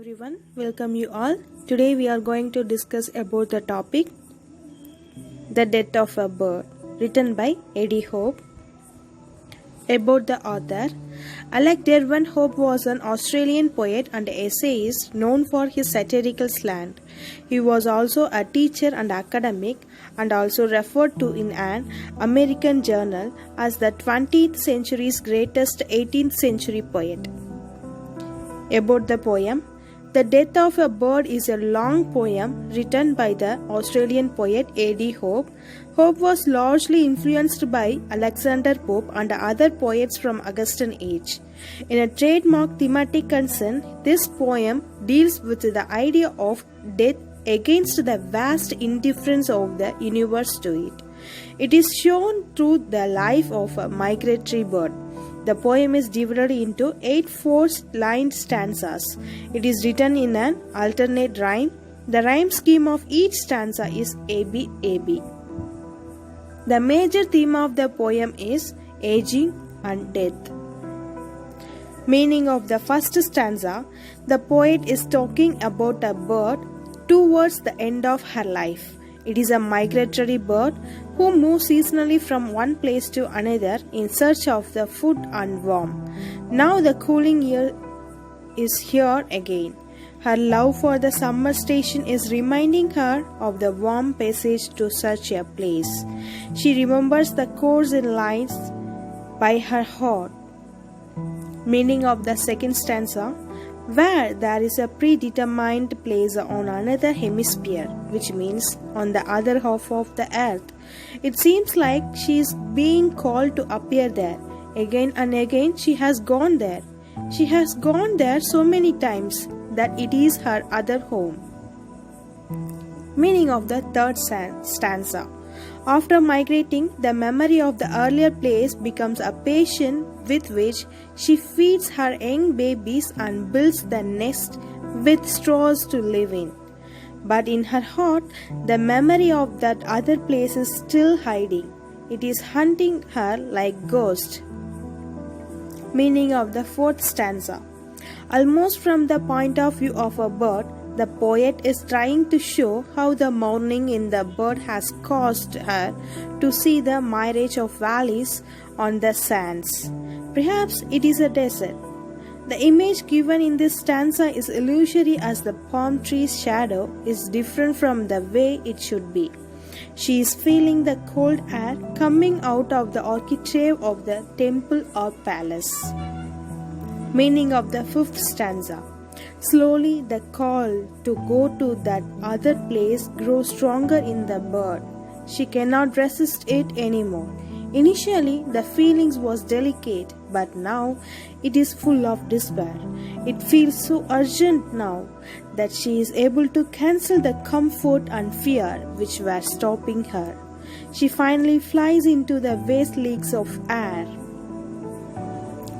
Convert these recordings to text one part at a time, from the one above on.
everyone, welcome you all. Today we are going to discuss about the topic The Death of a Bird, written by Eddie Hope. About the author, Alec Derwent Hope was an Australian poet and essayist known for his satirical slant. He was also a teacher and academic and also referred to in an American journal as the 20th century's greatest 18th century poet. About the poem, The Death of a Bird is a long poem written by the Australian poet Eddie Hope. Hope was largely influenced by Alexander Pope and other poets from Augustan age. In a trademark thematic concern, this poem deals with the idea of death against the vast indifference of the universe to it. It is shown through the life of a migratory bird. The poem is divided into 8 4-lined stanzas. It is written in an alternate rhyme. The rhyme scheme of each stanza is ABAB. The major theme of the poem is aging and death. Meaning of the first stanza, the poet is talking about a bird towards the end of her life. It is a migratory bird who moves seasonally from one place to another in search of the food and warmth. Now the cooling year is here again. Her love for the summer station is reminding her of the warm passage to such a place. She remembers the course in lines by her heart. Meaning of the second stanza, where there is a predetermined place on another hemisphere, which means on the other half of the earth. It seems like she is being called to appear there. Again and again she has gone there. She has gone there so many times that it is her other home. Meaning of the third stanza. After migrating, the memory of the earlier place becomes a passion with which she feeds her young babies and builds the nest with straws to live in. But in her heart, the memory of that other place is still hiding. It is hunting her like ghost. Meaning of the fourth stanza. Almost from the point of view of a bird, the poet is trying to show how the mourning in the bird has caused her to see the mirage of valleys on the sands. Perhaps it is a desert. The image given in this stanza is illusory as the palm tree's shadow is different from the way it should be. She is feeling the cold air coming out of the architrave of the temple or palace. Meaning of the fifth stanza. Slowly the call to go to that other place grows stronger in the bird. She cannot resist it anymore. Initially the feelings was delicate, but now it is full of despair. It feels so urgent now that she is able to cancel the comfort and fear which were stopping her. She finally flies into the vast leagues of air.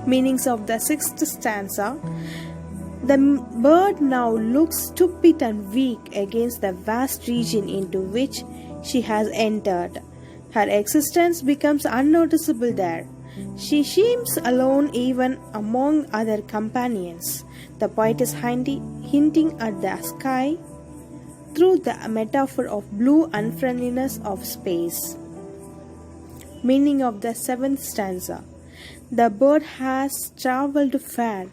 Meanings of the sixth stanza. The bird now looks stupid and weak against the vast region into which she has entered. Her existence becomes unnoticeable there. She seems alone even among other companions. The poet is hinting at the sky through the metaphor of blue unfriendliness of space. Meaning of the seventh stanza. The bird has travelled far.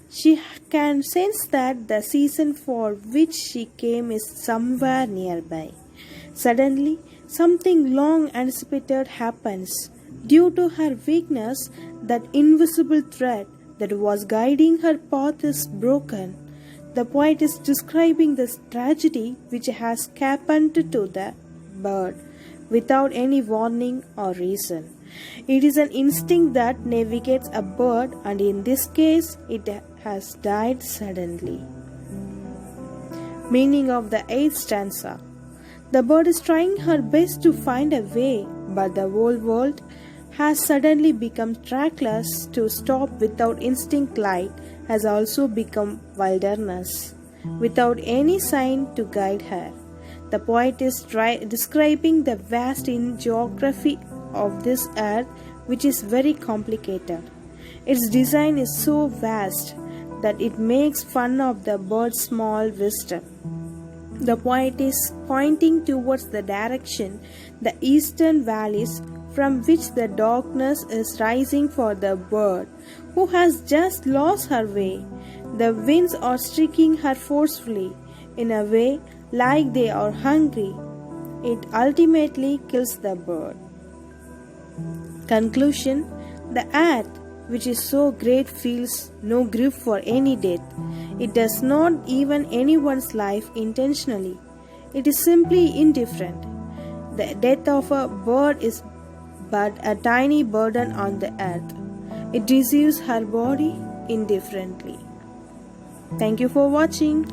She can sense that the season for which she came is somewhere nearby. Suddenly, something long anticipated happens. Due to her weakness, that invisible thread that was guiding her path is broken. The poet is describing this tragedy which has happened to the bird without any warning or reason. It is an instinct that navigates a bird, and in this case, it has died suddenly. Meaning of the eighth stanza. The bird is trying her best to find a way, but the whole world has suddenly become trackless. To stop without instinct light has also become wilderness, without any sign to guide her. The poet is describing the vast geography of this earth, which is very complicated. Its design is so vast that it makes fun of the bird's small wisdom. The poet is pointing towards the direction, the eastern valleys from which the darkness is rising for the bird who has just lost her way. The winds are striking her forcefully, in a way like they are hungry. It ultimately kills the bird. Conclusion: the earth, which is so great, feels no grief for any death. It does not even anyone's life intentionally. It is simply indifferent. The death of a bird is but a tiny burden on the earth. It receives her body indifferently. Thank you for watching.